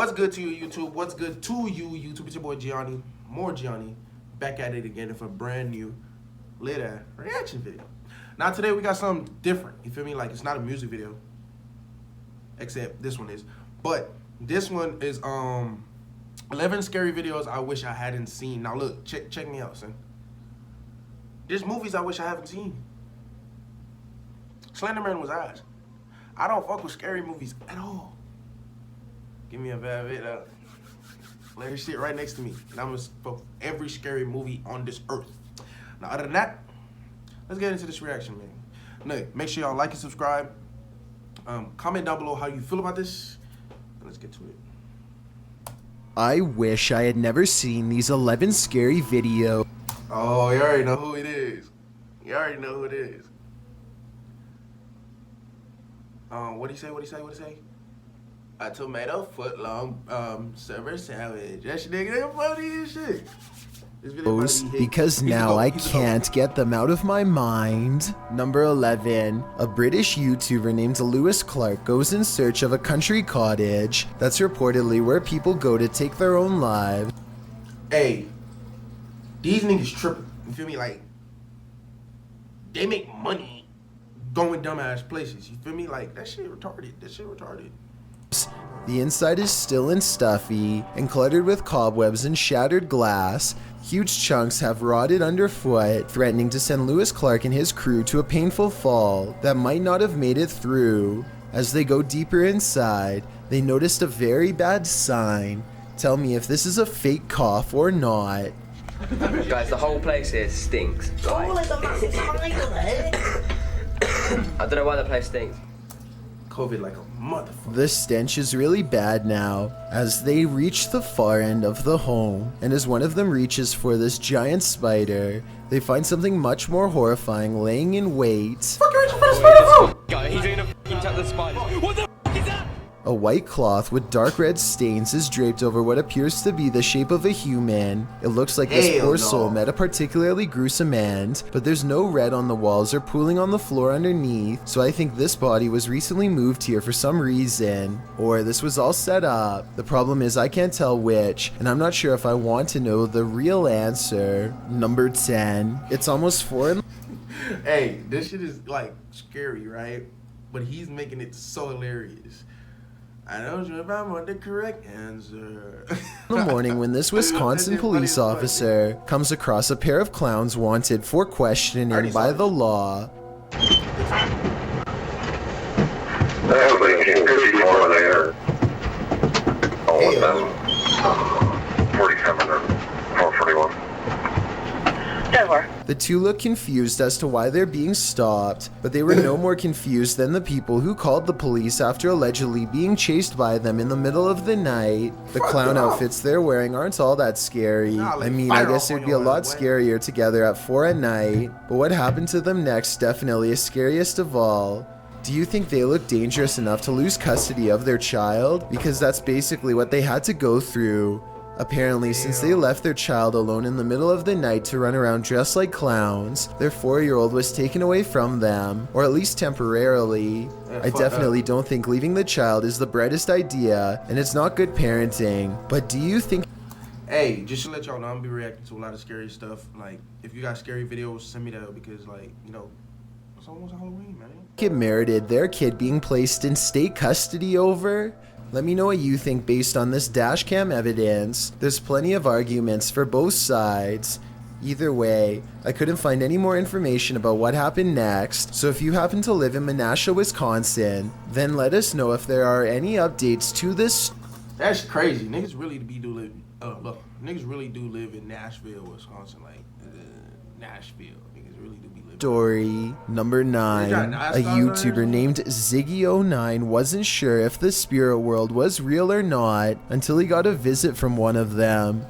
What's good to you, YouTube? What's good to you, YouTube? It's your boy Gianni, more Gianni, back at it again with a brand new lit reaction video. Now today we got something different. You feel me? Like it's not a music video, except this one is. But this one is 11 scary videos I wish I hadn't seen. Now look, check me out, son. There's movies I wish I haven't seen. Slenderman was ass. I don't fuck with scary movies at all. Give me a bad bit up. Let her sit right next to me. And I'm gonna fuck every scary movie on this earth. Now other than that, let's get into this reaction, man. No, make sure y'all like and subscribe. Comment down below how you feel about this. Let's get to it. I wish I had never seen these 11 scary videos. Oh, you already know who it is. You already know who it is. What'd he say? A tomato foot long server sandwich. That shit nigga funny as shit. This video might be hit. Because now I can't get them out of my mind. Number 11. A British YouTuber named Lewis Clark goes in search of a country cottage that's reportedly where people go to take their own lives. Hey, these niggas tripping. You feel me? Like, they make money going dumbass places. You feel me? Like, that shit retarded. The inside is still and stuffy and cluttered with cobwebs and shattered glass. Huge chunks have rotted underfoot, threatening to send Lewis Clark and his crew to a painful fall that might not have made it through. As they go deeper inside, they noticed a very bad sign. Tell me if this is a fake cough or not. Guys, the whole place here stinks. I don't know why the place stinks. COVID like a motherfucker. The stench is really bad now as they reach the far end of the home, and as one of them reaches for this giant spider, they find something much more horrifying laying in wait. Fuck, you're reaching for the spider. Guy, he's gonna f***ing tap the spiders. What the f*** is that? A white cloth with dark red stains is draped over what appears to be the shape of a human. It looks like this poor soul met a particularly gruesome end, but there's no red on the walls or pooling on the floor underneath, so I think this body was recently moved here for some reason, or this was all set up. The problem is I can't tell which, and I'm not sure if I want to know the real answer. Number 10. It's almost 4 in. Hey, this shit is like scary, right? But he's making it so hilarious. I don't know if I want the correct answer. In the morning when this Wisconsin police officer comes across a pair of clowns wanted for questioning by the law. The two look confused as to why they're being stopped, but they were no more confused than the people who called the police after allegedly being chased by them in the middle of the night. The clown outfits they're wearing aren't all that scary. I mean, I guess it'd be a lot scarier together at 4 at night, but what happened to them next definitely is scariest of all. Do you think they look dangerous enough to lose custody of their child? Because that's basically what they had to go through. Apparently, since they left their child alone in the middle of the night to run around dressed like clowns, their 4-year-old was taken away from them, or at least temporarily. I definitely don't think leaving the child is the brightest idea, and it's not good parenting. But do you think... Hey, just to let y'all know, I'm gonna be reacting to a lot of scary stuff. Like, if you got scary videos, send me that because, like, you know, it's almost Halloween, man. Kid merited their kid being placed in state custody over? Let me know what you think based on this dashcam evidence. There's plenty of arguments for both sides. Either way, I couldn't find any more information about what happened next, so if you happen to live in Menasha, Wisconsin, then let us know if there are any updates to this. That's crazy. Niggas really do live in Nashville, Wisconsin, like Nashville. Niggas really do be living. Story number 9. A YouTuber named Ziggy09 wasn't sure if the spirit world was real or not until he got a visit from one of them.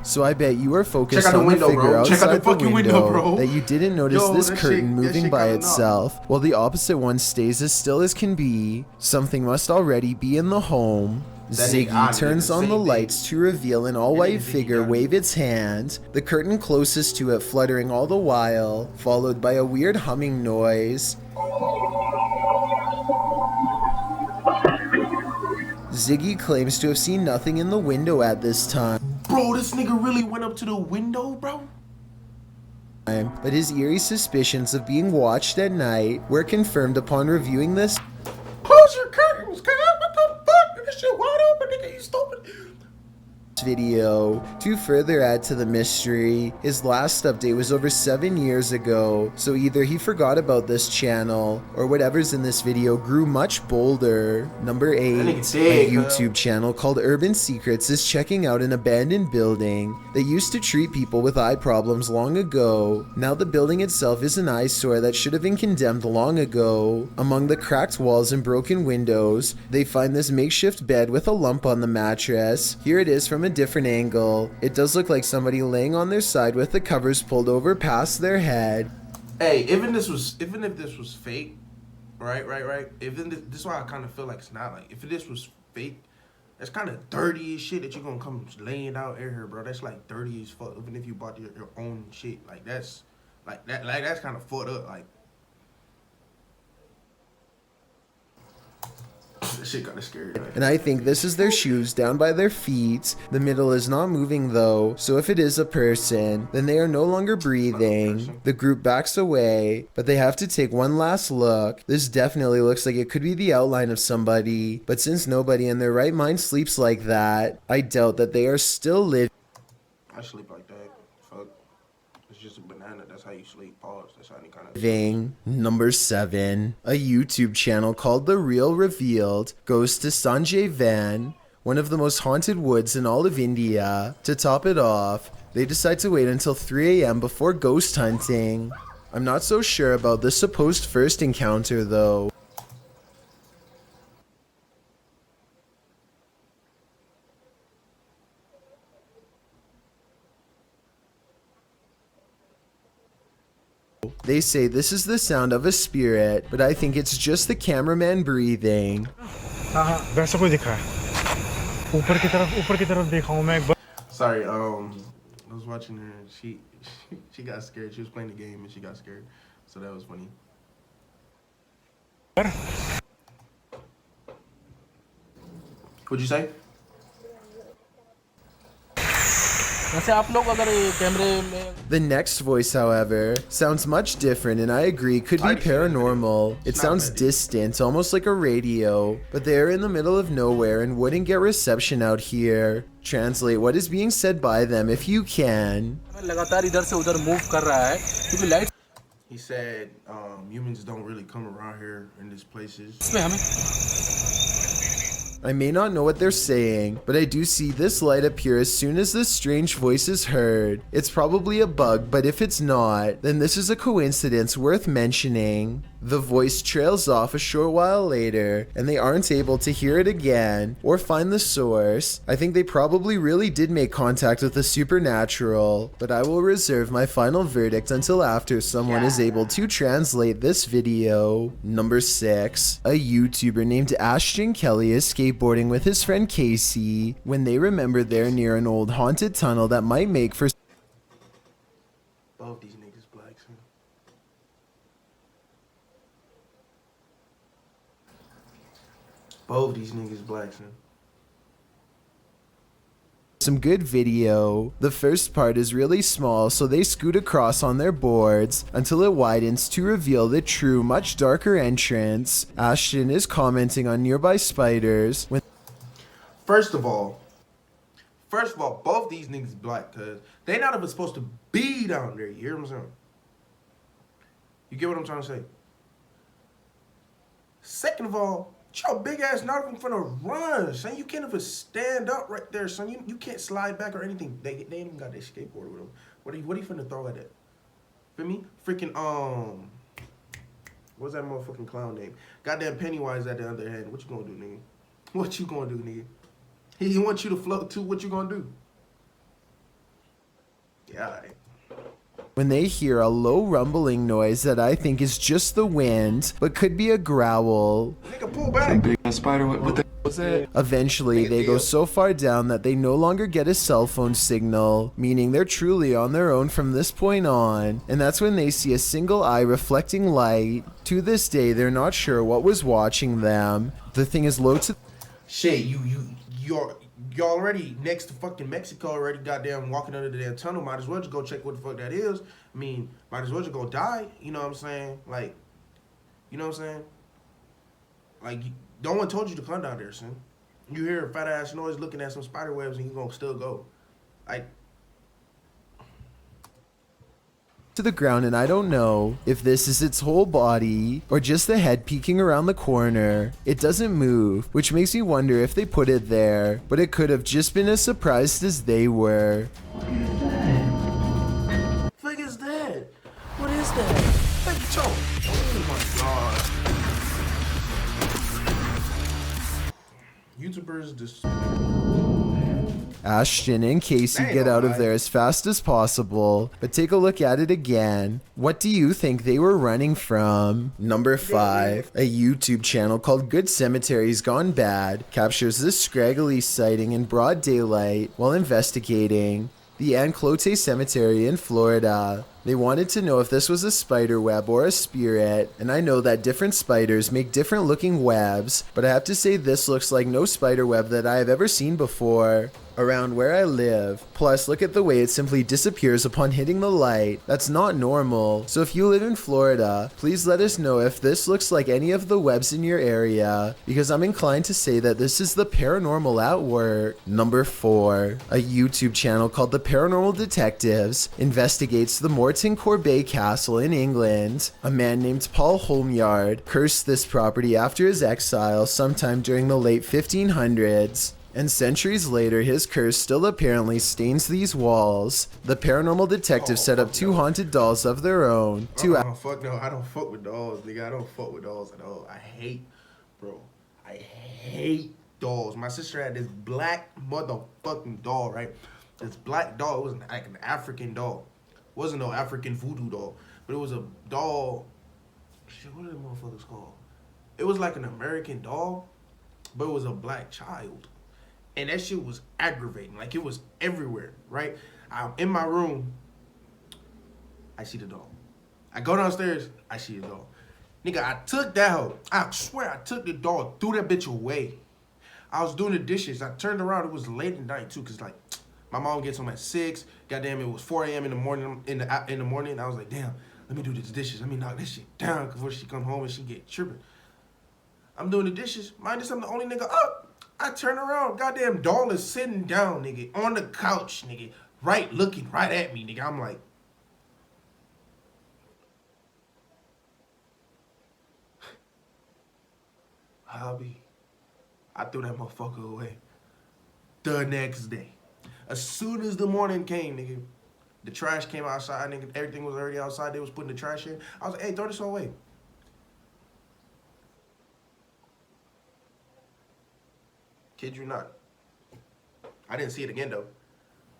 So I bet you were focused on the figure outside the window that you didn't notice this curtain moving by itself, while the opposite one stays as still as can be. Something must already be in the home. Ziggy turns on the lights to reveal an all-white figure wave its hand, the curtain closest to it fluttering all the while, followed by a weird humming noise. Ziggy claims to have seen nothing in the window at this time. Bro, this nigga really went up to the window, bro? But his eerie suspicions of being watched at night were confirmed upon reviewing this Close your curtains, cuz what the fuck? This shit wide open, nigga, you stupid. video. To further add to the mystery, his last update was over 7 years ago, so either he forgot about this channel or whatever's in this video grew much bolder. Number 8, nigga a dead, YouTube channel called Urban Secrets is checking out an abandoned building that used to treat people with eye problems long ago. Now the building itself is an eyesore that should have been condemned long ago. Among the cracked walls and broken windows, they find this makeshift bed with a lump on the mattress. Here it is from a different angle. It does look like somebody laying on their side with the covers pulled over past their head. Hey, even if this was fake, right? Even this is why I kind of feel like it's not like if this was fake, that's kind of dirty as shit that you're gonna come laying out in here, bro. That's like dirty as fuck. Even if you bought your own shit, like that's that's kind of fucked up. Like that shit kind of scary. Right? And I think this is their shoes down by their feet. The middle is not moving though, so if it is a person, then they are no longer breathing. The group backs away, but they have to take one last look. This definitely looks like it could be the outline of somebody, but since nobody in their right mind sleeps like that, I doubt that they are still living. I sleep like that. Fuck. It's just a banana. That's how you sleep. Pause. That's how any kind of. Number 7, a YouTube channel called The Real Revealed goes to Sanjay Van, one of the most haunted woods in all of India. To top it off, they decide to wait until 3 a.m. before ghost hunting. I'm not so sure about the supposed first encounter though. They say this is the sound of a spirit, but I think it's just the cameraman breathing. वैसा कोई दिखा है ऊपर की तरफ देखा हूँ मैं एक बार Sorry, I was watching her and she got scared. She was playing the game and she got scared. So that was funny. What'd you say? The next voice, however, sounds much different and I agree could be paranormal. It sounds distant, almost like a radio, but they are in the middle of nowhere and wouldn't get reception out here. Translate what is being said by them if you can. He said humans don't really come around here in these places. I may not know what they're saying, but I do see this light appear as soon as this strange voice is heard. It's probably a bug, but if it's not, then this is a coincidence worth mentioning. The voice trails off a short while later, and they aren't able to hear it again or find the source. I think they probably really did make contact with the supernatural, but I will reserve my final verdict until after someone is able to translate this video. Number 6, a YouTuber named Ashton Kelly is skateboarding with his friend Casey when they remember they're near an old haunted tunnel that might make for Both these niggas black, son. Both these niggas black, son. some good video. The first part is really small, so they scoot across on their boards until it widens to reveal the true, much darker entrance. Ashton is commenting on nearby spiders when First of all, both these niggas black, cause they not even supposed to be down there. You hear what I'm saying? You get what I'm trying to say? Second of all, your big ass not even finna run, son. You can't even stand up right there, son. You can't slide back or anything. They ain't even got their skateboard with them. What are you finna throw at it? Feel me? Freaking what's that motherfucking clown name? Goddamn Pennywise at the other hand. What you gonna do, nigga? What you gonna do, nigga? He wants you to float too. What you gonna do? Yeah, all right. when they hear a low rumbling noise that I think is just the wind, but could be a growl. Nigga, pull back. A spider, what the was that? Eventually, they go so far down that they no longer get a cell phone signal, meaning they're truly on their own from this point on. And that's when they see a single eye reflecting light. To this day, they're not sure what was watching them. The thing is low to... Shit, you're already next to fucking Mexico already, goddamn walking under the damn tunnel. Might as well just go check what the fuck that is. I mean, might as well just go die. You know what I'm saying? Like, you know what I'm saying? Like, no one told you to come down there, son. You hear a fat ass noise looking at some spider webs and you gonna still go. Like, to the ground, and I don't know if this is its whole body or just the head peeking around the corner. It doesn't move, which makes me wonder if they put it there, but it could have just been as surprised as they were. fuck is that? What is that? Thank you, Cho. Oh my god. YouTubers just... Ashton and Casey get out of there as fast as possible, but take a look at it again. What do you think they were running from? Number 5, a YouTube channel called Good Cemeteries Gone Bad captures this scraggly sighting in broad daylight while investigating the Anclote Cemetery in Florida. They wanted to know if this was a spider web or a spirit, and I know that different spiders make different looking webs, but I have to say this looks like no spider web that I have ever seen before around where I live. Plus, look at the way it simply disappears upon hitting the light. That's not normal. So if you live in Florida, please let us know if this looks like any of the webs in your area, because I'm inclined to say that this is the paranormal at work. Number 4, a YouTube channel called The Paranormal Detectives investigates the Morton Corbet Castle in England. A man named Paul Holmyard cursed this property after his exile sometime during the late 1500s. And centuries later, his curse still apparently stains these walls. The paranormal detectives set up 2 haunted dolls of their own. I don't fuck with dolls, nigga. I don't fuck with dolls at all. I hate dolls. My sister had this black motherfucking doll, right? This black doll. It was like an African doll. It wasn't no African voodoo doll, but it was a doll. Shit, what are them motherfuckers called? It was like an American doll, but it was a black child. And that shit was aggravating. Like, it was everywhere, right? I'm in my room. I see the doll. I go downstairs. I see the doll. Nigga, I took that hoe. I swear I took the doll, threw that bitch away. I was doing the dishes. I turned around. It was late at night, too, because, like, my mom gets home at 6. Goddamn, it was 4 a.m. in the morning. In the morning, I was like, damn, let me do the dishes. Let me knock this shit down before she come home and she get tripping. I'm doing the dishes. Mind this, I'm the only nigga up. I turn around, goddamn doll is sitting down, nigga, on the couch, nigga, looking right at me, nigga. I'm like, hobby. I threw that motherfucker away. The next day, as soon as the morning came, nigga, the trash came outside, nigga. Everything was already outside. They was putting the trash in. I was like, hey, throw this away. Kid you not. I didn't see it again though,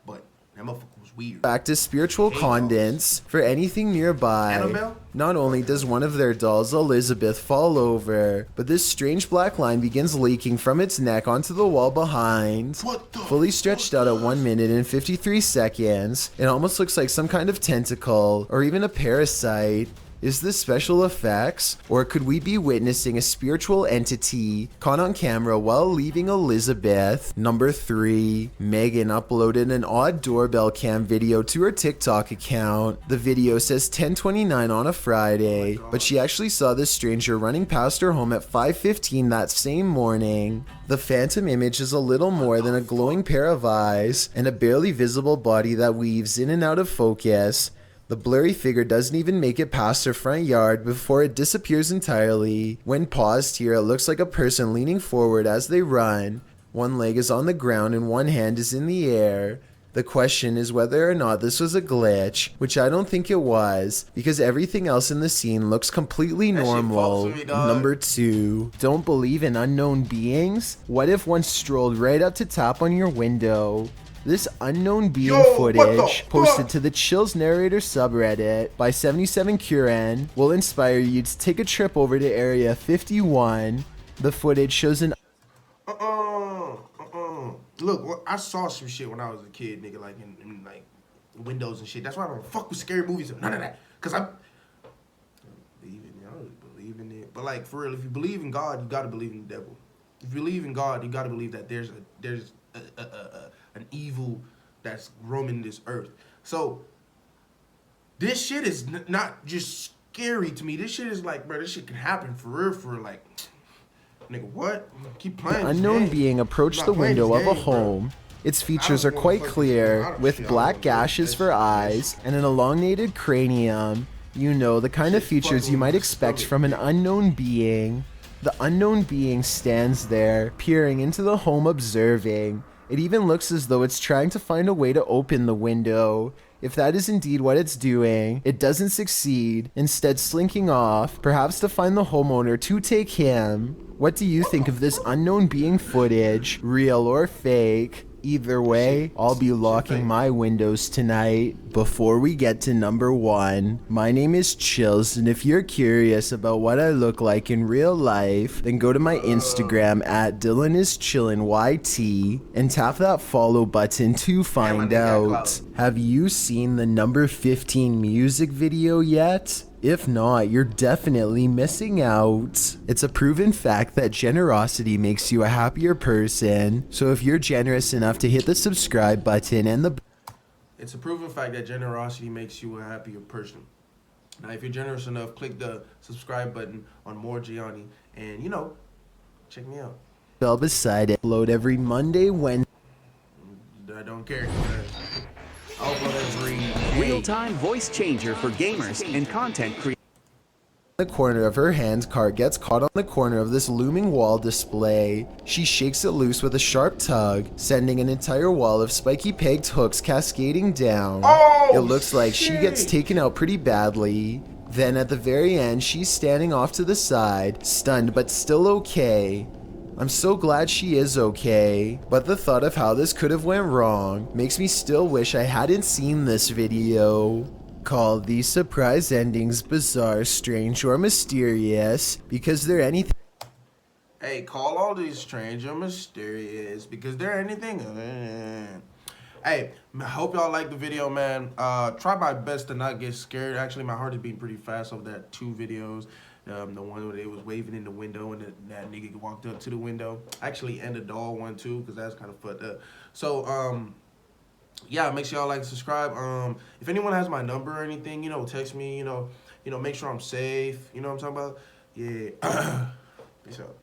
but that motherfucker was weird. Back to spiritual contents for anything nearby. Annabelle? Not only does one of their dolls, Elizabeth, fall over, but this strange black line begins leaking from its neck onto the wall behind. What the Fully stretched out at 1 minute and 53 seconds. It almost looks like some kind of tentacle or even a parasite. Is this special effects, or could we be witnessing a spiritual entity caught on camera while leaving Elizabeth? Number 3, Megan uploaded an odd doorbell cam video to her TikTok account. The video says 10:29 on a Friday, but she actually saw this stranger running past her home at 5:15 that same morning. The phantom image is a little more than a glowing pair of eyes and a barely visible body that weaves in and out of focus. The blurry figure doesn't even make it past her front yard before it disappears entirely. When paused here, it looks like a person leaning forward as they run. One leg is on the ground and one hand is in the air. The question is whether or not this was a glitch, which I don't think it was, because everything else in the scene looks completely normal. Number 2, don't believe in unknown beings? What if one strolled right up to tap on your window? This unknown being footage, posted to the Chills Narrator subreddit by 77 Kuren, will inspire you to take a trip over to Area 51 The footage shows an Look, I saw some shit when I was a kid, nigga, like in like Windows and shit. That's why I don't fuck with scary movies and none of that. Cause I believe in it. I don't believe in it. But like for real, if you believe in God, you gotta believe in the devil. If you believe in God, you gotta believe that there's an evil that's roaming this earth. So this shit is not just scary to me. This shit is like, bro, this shit can happen for real, like, nigga, what? Keep playing. unknown this game. being approached I'm the not playing window this of a game, bro. home. Its features I are don't quite wanna fucking- I clear, don't- with shit, I black don't wanna gashes do for that eyes and an elongated cranium. You know, the kind of Shit features fucking you might with my expect stomach, from an dude. unknown being. The unknown being stands there, peering into the home, observing. It even looks as though it's trying to find a way to open the window. If that is indeed what it's doing, it doesn't succeed, instead slinking off, perhaps to find the homeowner to take him. What do you think of this unknown being footage, real or fake? Either way, I'll be locking my windows tonight. Before we get to number 1, my name is Chills, and if you're curious about what I look like in real life, then go to my Instagram at DylanIsChillinYT and tap that follow button to find nigga got out. clout. Have you seen the number 15 music video yet? If not, you're definitely missing out. It's a proven fact that generosity makes you a happier person. So if you're generous enough to hit the subscribe button and the It's a proven fact that generosity makes you a happier person. Now, if you're generous enough, click the subscribe button on More Gianni, and you know, check me out. bell beside it, upload every Monday, Wednesday, I don't care. I'll upload every Real-time voice changer for gamers and content creators. the corner of her hand, cart gets caught on the corner of this looming wall display. She shakes it loose with a sharp tug, sending an entire wall of spiky pegged hooks cascading down. Oh, It looks like she gets shit. taken out pretty badly. Then at the very end, she's standing off to the side, stunned but still okay. I'm so glad she is okay, but the thought of how this could have went wrong makes me still wish I hadn't seen this video. Call these surprise endings bizarre, strange, or mysterious because they're anything Hey, call all these strange or mysterious because they're anything. Hey, I hope y'all like the video, man. Try my best to not get scared. Actually, my heart is beating pretty fast over that 2 videos. The one where they was waving in the window and that nigga walked up to the window. Actually, and the doll one too, because that's kind of fucked up. So, yeah, make sure y'all like, subscribe. If anyone has my number or anything, you know, text me. You know, make sure I'm safe. You know what I'm talking about? Yeah. Peace out.